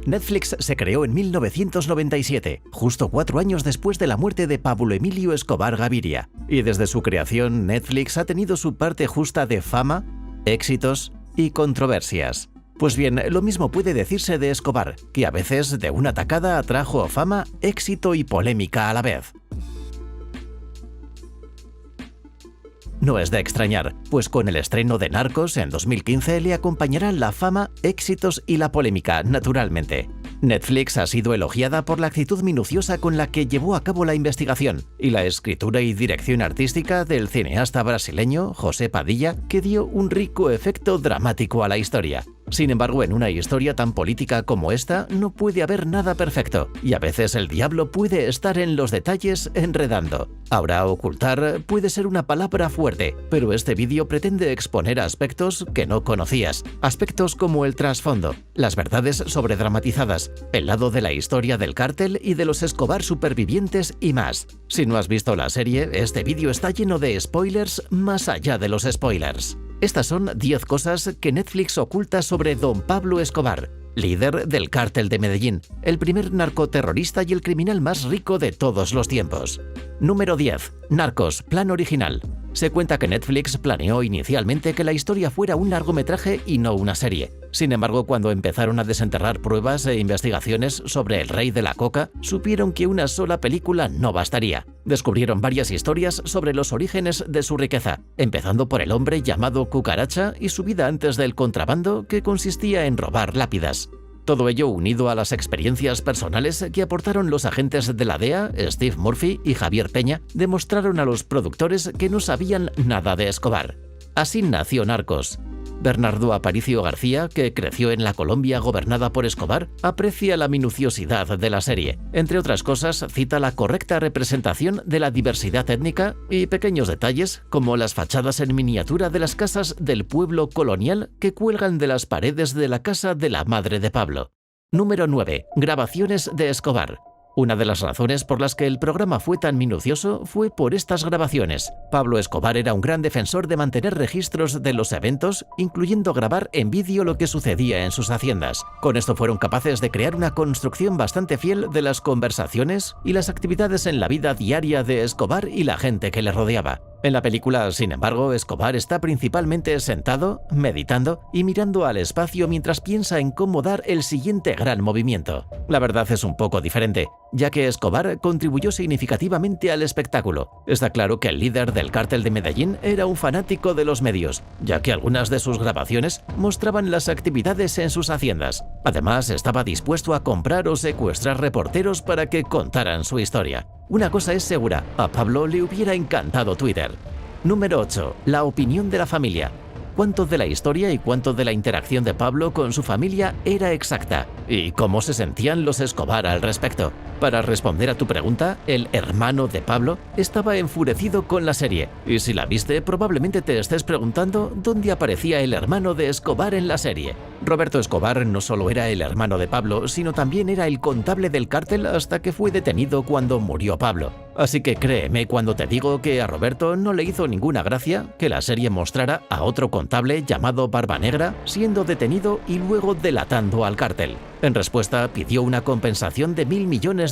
Netflix se creó en 1997, justo 4 años después de la muerte de Pablo Emilio Escobar Gaviria. Y desde su creación, Netflix ha tenido su parte justa de fama, éxitos y controversias. Pues bien, lo mismo puede decirse de Escobar, que a veces de una tacada atrajo fama, éxito y polémica a la vez. No es de extrañar, pues con el estreno de Narcos en 2015 le acompañarán la fama, éxitos y la polémica, naturalmente. Netflix ha sido elogiada por la actitud minuciosa con la que llevó a cabo la investigación y la escritura y dirección artística del cineasta brasileño José Padilla, que dio un rico efecto dramático a la historia. Sin embargo, en una historia tan política como esta, no puede haber nada perfecto, y a veces el diablo puede estar en los detalles enredando. Ahora, ocultar puede ser una palabra fuerte, pero este vídeo pretende exponer aspectos que no conocías, aspectos como el trasfondo, las verdades sobredramatizadas, el lado de la historia del cártel y de los Escobar supervivientes y más. Si no has visto la serie, este vídeo está lleno de spoilers más allá de los spoilers. Estas son 10 cosas que Netflix oculta sobre Don Pablo Escobar, líder del Cártel de Medellín, el primer narcoterrorista y el criminal más rico de todos los tiempos. Número 10. Narcos, plan original. Se cuenta que Netflix planeó inicialmente que la historia fuera un largometraje y no una serie. Sin embargo, cuando empezaron a desenterrar pruebas e investigaciones sobre el rey de la coca, supieron que una sola película no bastaría. Descubrieron varias historias sobre los orígenes de su riqueza, empezando por el hombre llamado Cucaracha y su vida antes del contrabando, que consistía en robar lápidas. Todo ello unido a las experiencias personales que aportaron los agentes de la DEA, Steve Murphy y Javier Peña, demostraron a los productores que no sabían nada de Escobar. Así nació Narcos. Bernardo Aparicio García, que creció en la Colombia gobernada por Escobar, aprecia la minuciosidad de la serie. Entre otras cosas, cita la correcta representación de la diversidad étnica y pequeños detalles como las fachadas en miniatura de las casas del pueblo colonial que cuelgan de las paredes de la casa de la madre de Pablo. Número 9. Grabaciones de Escobar. Una de las razones por las que el programa fue tan minucioso fue por estas grabaciones. Pablo Escobar era un gran defensor de mantener registros de los eventos, incluyendo grabar en vídeo lo que sucedía en sus haciendas. Con esto fueron capaces de crear una construcción bastante fiel de las conversaciones y las actividades en la vida diaria de Escobar y la gente que le rodeaba. En la película, sin embargo, Escobar está principalmente sentado, meditando y mirando al espacio mientras piensa en cómo dar el siguiente gran movimiento. La verdad es un poco diferente, ya que Escobar contribuyó significativamente al espectáculo. Está claro que el líder del Cártel de Medellín era un fanático de los medios, ya que algunas de sus grabaciones mostraban las actividades en sus haciendas. Además, estaba dispuesto a comprar o secuestrar reporteros para que contaran su historia. Una cosa es segura, a Pablo le hubiera encantado Twitter. Número 8. La opinión de la familia. ¿Cuánto de la historia y cuánto de la interacción de Pablo con su familia era exacta? ¿Y cómo se sentían los Escobar al respecto? Para responder a tu pregunta, el hermano de Pablo estaba enfurecido con la serie. Y si la viste, probablemente te estés preguntando dónde aparecía el hermano de Escobar en la serie. Roberto Escobar no solo era el hermano de Pablo, sino también era el contable del cártel hasta que fue detenido cuando murió Pablo. Así que créeme cuando te digo que a Roberto no le hizo ninguna gracia que la serie mostrara a otro contable llamado Barba Negra siendo detenido y luego delatando al cártel. En respuesta, pidió una compensación de $1.000 millones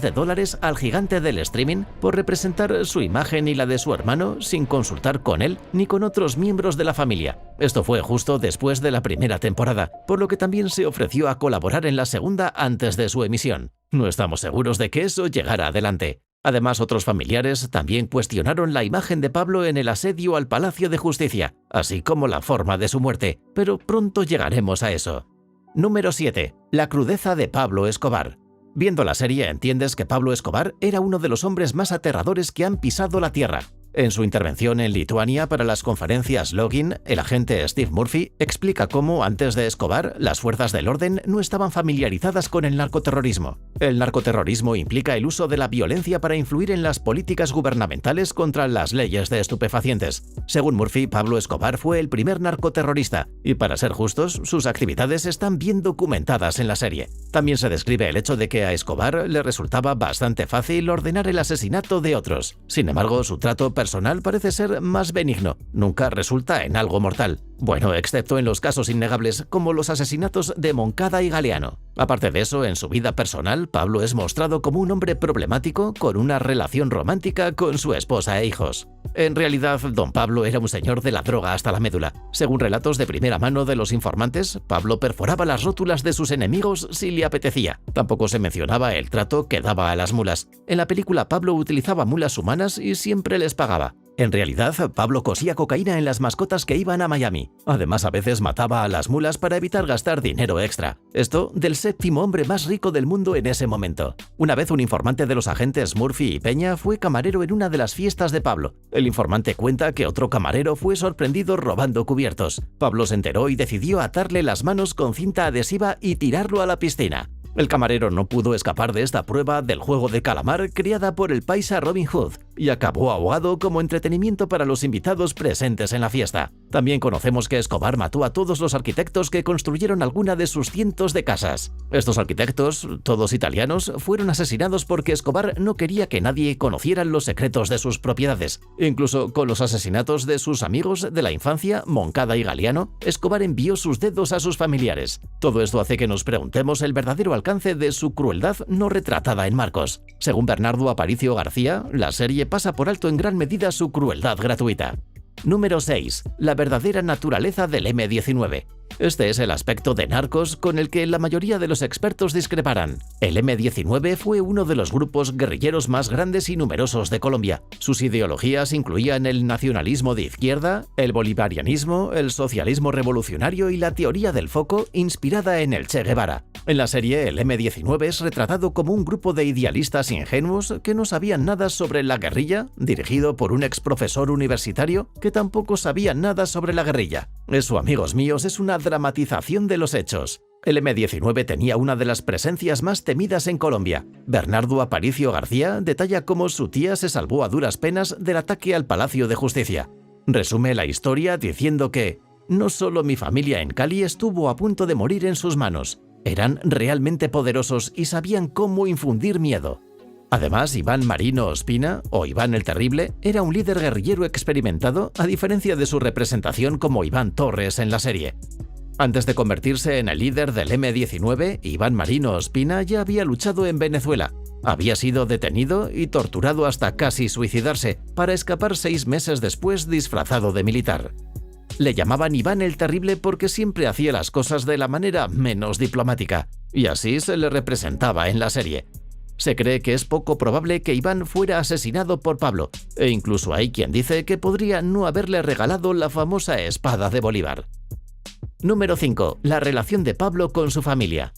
al gigante del streaming por representar su imagen y la de su hermano sin consultar con él ni con otros miembros de la familia. Esto fue justo después de la primera temporada, por lo que también se ofreció a colaborar en la segunda antes de su emisión. No estamos seguros de que eso llegara adelante. Además, otros familiares también cuestionaron la imagen de Pablo en el asedio al Palacio de Justicia, así como la forma de su muerte, pero pronto llegaremos a eso. Número 7. La crudeza de Pablo Escobar. Viendo la serie entiendes que Pablo Escobar era uno de los hombres más aterradores que han pisado la tierra. En su intervención en Lituania para las conferencias Login, el agente Steve Murphy explica cómo, antes de Escobar, las fuerzas del orden no estaban familiarizadas con el narcoterrorismo. El narcoterrorismo implica el uso de la violencia para influir en las políticas gubernamentales contra las leyes de estupefacientes. Según Murphy, Pablo Escobar fue el primer narcoterrorista, y para ser justos, sus actividades están bien documentadas en la serie. También se describe el hecho de que a Escobar le resultaba bastante fácil ordenar el asesinato de otros. Sin embargo, su trato personal parece ser más benigno, nunca resulta en algo mortal. Bueno, excepto en los casos innegables como los asesinatos de Moncada y Galeano. Aparte de eso, en su vida personal, Pablo es mostrado como un hombre problemático con una relación romántica con su esposa e hijos. En realidad, don Pablo era un señor de la droga hasta la médula. Según relatos de primera mano de los informantes, Pablo perforaba las rótulas de sus enemigos si le apetecía. Tampoco se mencionaba el trato que daba a las mulas. En la película, Pablo utilizaba mulas humanas y siempre les pagaba. En realidad, Pablo cosía cocaína en las mascotas que iban a Miami. Además, a veces mataba a las mulas para evitar gastar dinero extra. Esto del séptimo hombre más rico del mundo en ese momento. Una vez un informante de los agentes Murphy y Peña fue camarero en una de las fiestas de Pablo. El informante cuenta que otro camarero fue sorprendido robando cubiertos. Pablo se enteró y decidió atarle las manos con cinta adhesiva y tirarlo a la piscina. El camarero no pudo escapar de esta prueba del juego de calamar creada por el paisa Robin Hood y acabó ahogado como entretenimiento para los invitados presentes en la fiesta. También conocemos que Escobar mató a todos los arquitectos que construyeron alguna de sus cientos de casas. Estos arquitectos, todos italianos, fueron asesinados porque Escobar no quería que nadie conociera los secretos de sus propiedades. Incluso con los asesinatos de sus amigos de la infancia, Moncada y Galeano, Escobar envió sus dedos a sus familiares. Todo esto hace que nos preguntemos el verdadero alcance de su crueldad no retratada en Narcos. Según Bernardo Aparicio García, la serie pasa por alto en gran medida su crueldad gratuita. Número 6. La verdadera naturaleza del M-19. Este es el aspecto de Narcos con el que la mayoría de los expertos discreparán. El M-19 fue uno de los grupos guerrilleros más grandes y numerosos de Colombia. Sus ideologías incluían el nacionalismo de izquierda, el bolivarianismo, el socialismo revolucionario y la teoría del foco inspirada en el Che Guevara. En la serie, el M-19 es retratado como un grupo de idealistas ingenuos que no sabían nada sobre la guerrilla, dirigido por un ex profesor universitario que tampoco sabía nada sobre la guerrilla. Eso, amigos míos, es una dramatización de los hechos. El M-19 tenía una de las presencias más temidas en Colombia. Bernardo Aparicio García detalla cómo su tía se salvó a duras penas del ataque al Palacio de Justicia. Resume la historia diciendo que no solo mi familia en Cali estuvo a punto de morir en sus manos, eran realmente poderosos y sabían cómo infundir miedo. Además, Iván Marino Ospina, o Iván el Terrible, era un líder guerrillero experimentado, a diferencia de su representación como Iván Torres en la serie. Antes de convertirse en el líder del M-19, Iván Marino Ospina ya había luchado en Venezuela. Había sido detenido y torturado hasta casi suicidarse, para escapar 6 meses después disfrazado de militar. Le llamaban Iván el Terrible porque siempre hacía las cosas de la manera menos diplomática, y así se le representaba en la serie. Se cree que es poco probable que Iván fuera asesinado por Pablo, e incluso hay quien dice que podría no haberle regalado la famosa espada de Bolívar. Número 5. La relación de Pablo con su familia.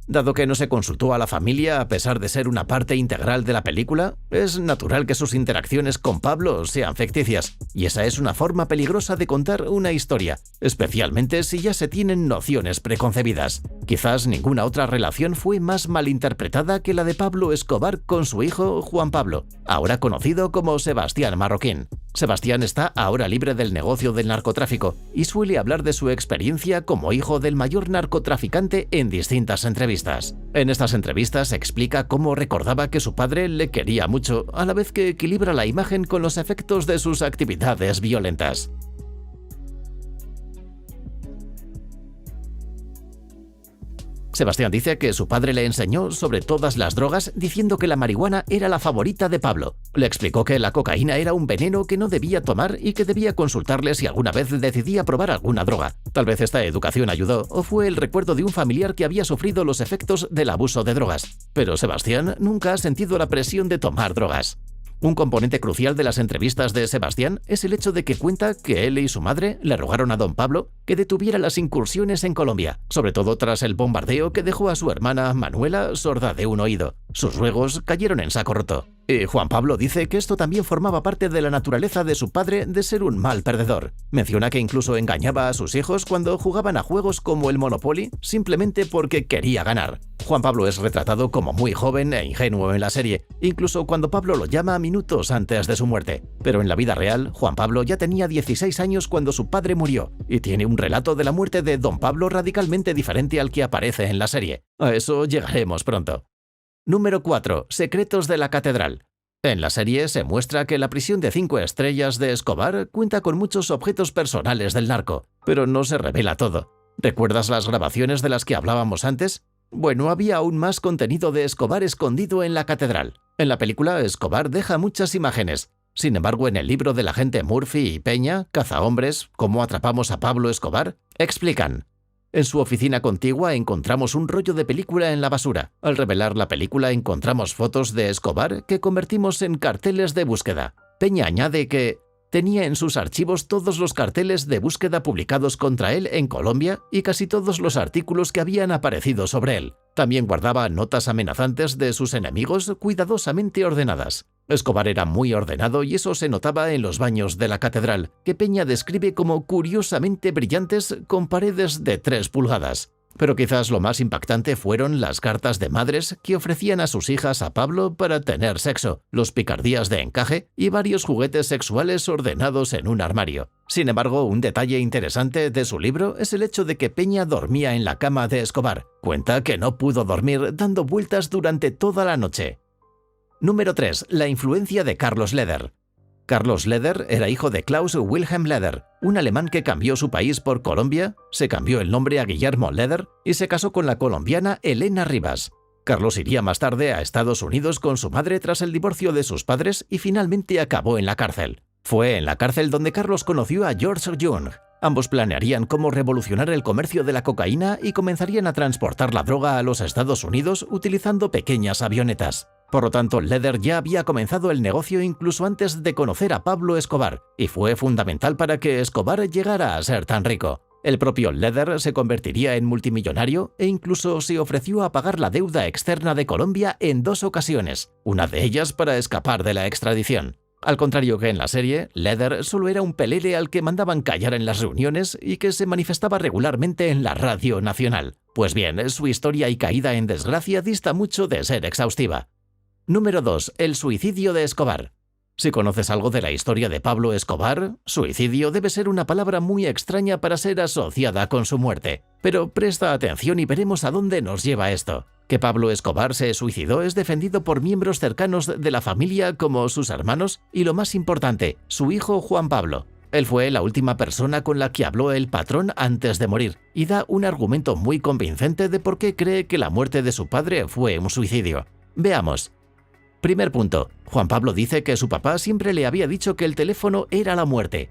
Dado que no se consultó a la familia a pesar de ser una parte integral de la película, es natural que sus interacciones con Pablo sean ficticias, y esa es una forma peligrosa de contar una historia, especialmente si ya se tienen nociones preconcebidas. Quizás ninguna otra relación fue más malinterpretada que la de Pablo Escobar con su hijo Juan Pablo, ahora conocido como Sebastián Marroquín. Sebastián está ahora libre del negocio del narcotráfico y suele hablar de su experiencia como hijo del mayor narcotraficante en distintas entrevistas. En estas entrevistas explica cómo recordaba que su padre le quería mucho, a la vez que equilibra la imagen con los efectos de sus actividades violentas. Sebastián dice que su padre le enseñó sobre todas las drogas diciendo que la marihuana era la favorita de Pablo. Le explicó que la cocaína era un veneno que no debía tomar y que debía consultarle si alguna vez decidía probar alguna droga. Tal vez esta educación ayudó o fue el recuerdo de un familiar que había sufrido los efectos del abuso de drogas. Pero Sebastián nunca ha sentido la presión de tomar drogas. Un componente crucial de las entrevistas de Sebastián es el hecho de que cuenta que él y su madre le rogaron a don Pablo que detuviera las incursiones en Colombia, sobre todo tras el bombardeo que dejó a su hermana Manuela sorda de un oído. Sus ruegos cayeron en saco roto. Y Juan Pablo dice que esto también formaba parte de la naturaleza de su padre de ser un mal perdedor. Menciona que incluso engañaba a sus hijos cuando jugaban a juegos como el Monopoly simplemente porque quería ganar. Juan Pablo es retratado como muy joven e ingenuo en la serie, incluso cuando Pablo lo llama minutos antes de su muerte. Pero en la vida real, Juan Pablo ya tenía 16 años cuando su padre murió, y tiene un relato de la muerte de don Pablo radicalmente diferente al que aparece en la serie. A eso llegaremos pronto. Número 4. Secretos de la Catedral. En la serie se muestra que la prisión de 5 estrellas de Escobar cuenta con muchos objetos personales del narco, pero no se revela todo. ¿Recuerdas las grabaciones de las que hablábamos antes? Bueno, había aún más contenido de Escobar escondido en la catedral. En la película, Escobar deja muchas imágenes. Sin embargo, en el libro del agente Murphy y Peña, Cazahombres, ¿Cómo atrapamos a Pablo Escobar?, explican: en su oficina contigua encontramos un rollo de película en la basura. Al revelar la película encontramos fotos de Escobar que convertimos en carteles de búsqueda. Peña añade que tenía en sus archivos todos los carteles de búsqueda publicados contra él en Colombia y casi todos los artículos que habían aparecido sobre él. También guardaba notas amenazantes de sus enemigos cuidadosamente ordenadas. Escobar era muy ordenado y eso se notaba en los baños de la catedral, que Peña describe como curiosamente brillantes con paredes de 3 pulgadas. Pero quizás lo más impactante fueron las cartas de madres que ofrecían a sus hijas a Pablo para tener sexo, los picardías de encaje y varios juguetes sexuales ordenados en un armario. Sin embargo, un detalle interesante de su libro es el hecho de que Peña dormía en la cama de Escobar. Cuenta que no pudo dormir dando vueltas durante toda la noche. Número 3. La influencia de Carlos Leder. Carlos Leder era hijo de Klaus Wilhelm Leder, un alemán que cambió su país por Colombia, se cambió el nombre a Guillermo Leder y se casó con la colombiana Elena Rivas. Carlos iría más tarde a Estados Unidos con su madre tras el divorcio de sus padres y finalmente acabó en la cárcel. Fue en la cárcel donde Carlos conoció a George Jung. Ambos planearían cómo revolucionar el comercio de la cocaína y comenzarían a transportar la droga a los Estados Unidos utilizando pequeñas avionetas. Por lo tanto, Leder ya había comenzado el negocio incluso antes de conocer a Pablo Escobar, y fue fundamental para que Escobar llegara a ser tan rico. El propio Leder se convertiría en multimillonario e incluso se ofreció a pagar la deuda externa de Colombia en 2 ocasiones, una de ellas para escapar de la extradición. Al contrario que en la serie, Leder solo era un pelele al que mandaban callar en las reuniones y que se manifestaba regularmente en la radio nacional. Pues bien, su historia y caída en desgracia dista mucho de ser exhaustiva. Número 2. El suicidio de Escobar. Si conoces algo de la historia de Pablo Escobar, suicidio debe ser una palabra muy extraña para ser asociada con su muerte. Pero presta atención y veremos a dónde nos lleva esto. Que Pablo Escobar se suicidó es defendido por miembros cercanos de la familia como sus hermanos y, lo más importante, su hijo Juan Pablo. Él fue la última persona con la que habló el patrón antes de morir y da un argumento muy convincente de por qué cree que la muerte de su padre fue un suicidio. Veamos. Primer punto. Juan Pablo dice que su papá siempre le había dicho que el teléfono era la muerte.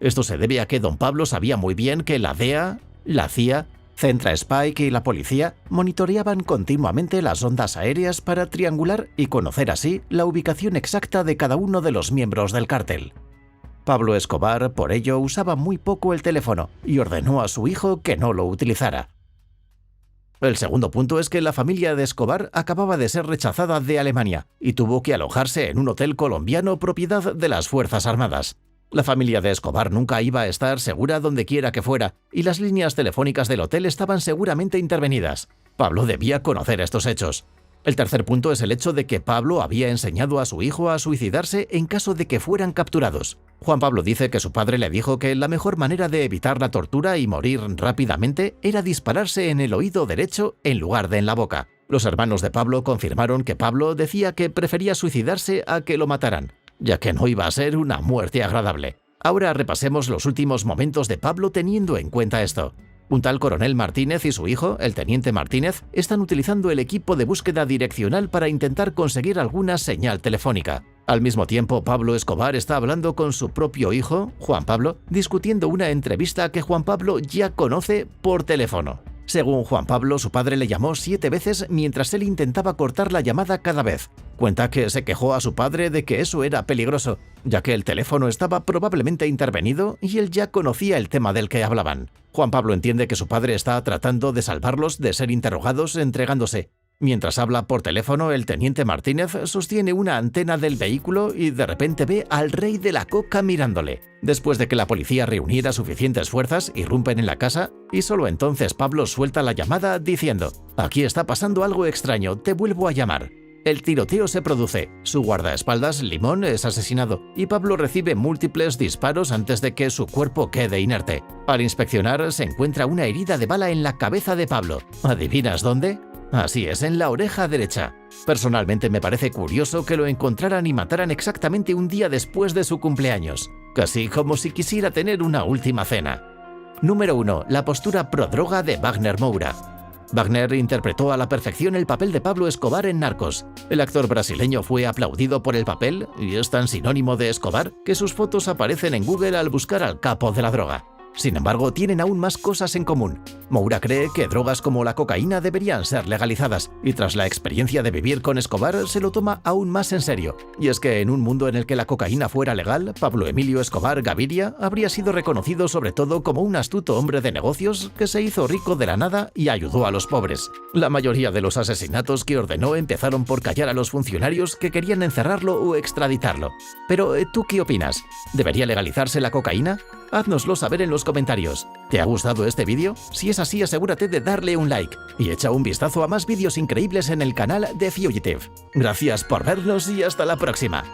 Esto se debe a que don Pablo sabía muy bien que la DEA, la CIA, Centra Spike y la policía monitoreaban continuamente las ondas aéreas para triangular y conocer así la ubicación exacta de cada uno de los miembros del cártel. Pablo Escobar, por ello, usaba muy poco el teléfono y ordenó a su hijo que no lo utilizara. El segundo punto es que la familia de Escobar acababa de ser rechazada de Alemania y tuvo que alojarse en un hotel colombiano propiedad de las Fuerzas Armadas. La familia de Escobar nunca iba a estar segura donde quiera que fuera y las líneas telefónicas del hotel estaban seguramente intervenidas. Pablo debía conocer estos hechos. El tercer punto es el hecho de que Pablo había enseñado a su hijo a suicidarse en caso de que fueran capturados. Juan Pablo dice que su padre le dijo que la mejor manera de evitar la tortura y morir rápidamente era dispararse en el oído derecho en lugar de en la boca. Los hermanos de Pablo confirmaron que Pablo decía que prefería suicidarse a que lo mataran, ya que no iba a ser una muerte agradable. Ahora repasemos los últimos momentos de Pablo teniendo en cuenta esto. Un tal coronel Martínez y su hijo, el teniente Martínez, están utilizando el equipo de búsqueda direccional para intentar conseguir alguna señal telefónica. Al mismo tiempo, Pablo Escobar está hablando con su propio hijo, Juan Pablo, discutiendo una entrevista que Juan Pablo ya conoce por teléfono. Según Juan Pablo, su padre le llamó 7 veces mientras él intentaba cortar la llamada cada vez. Cuenta que se quejó a su padre de que eso era peligroso, ya que el teléfono estaba probablemente intervenido y él ya conocía el tema del que hablaban. Juan Pablo entiende que su padre está tratando de salvarlos de ser interrogados entregándose. Mientras habla por teléfono, el teniente Martínez sostiene una antena del vehículo y de repente ve al rey de la coca mirándole. Después de que la policía reuniera suficientes fuerzas, irrumpen en la casa y solo entonces Pablo suelta la llamada diciendo: «Aquí está pasando algo extraño, te vuelvo a llamar». El tiroteo se produce, su guardaespaldas, Limón, es asesinado y Pablo recibe múltiples disparos antes de que su cuerpo quede inerte. Al inspeccionar, se encuentra una herida de bala en la cabeza de Pablo. ¿Adivinas dónde? Así es, en la oreja derecha. Personalmente me parece curioso que lo encontraran y mataran exactamente un día después de su cumpleaños, casi como si quisiera tener una última cena. Número 1. La postura prodroga de Wagner Moura. Wagner interpretó a la perfección el papel de Pablo Escobar en Narcos. El actor brasileño fue aplaudido por el papel y es tan sinónimo de Escobar que sus fotos aparecen en Google al buscar al capo de la droga. Sin embargo, tienen aún más cosas en común. Moura cree que drogas como la cocaína deberían ser legalizadas, y tras la experiencia de vivir con Escobar se lo toma aún más en serio. Y es que en un mundo en el que la cocaína fuera legal, Pablo Emilio Escobar Gaviria habría sido reconocido sobre todo como un astuto hombre de negocios que se hizo rico de la nada y ayudó a los pobres. La mayoría de los asesinatos que ordenó empezaron por callar a los funcionarios que querían encerrarlo o extraditarlo. Pero, ¿tú qué opinas? ¿Debería legalizarse la cocaína? Háznoslo saber en los comentarios. ¿Te ha gustado este vídeo? Si es así, asegúrate de darle un like y echa un vistazo a más vídeos increíbles en el canal de Fugitive. Gracias por vernos y hasta la próxima.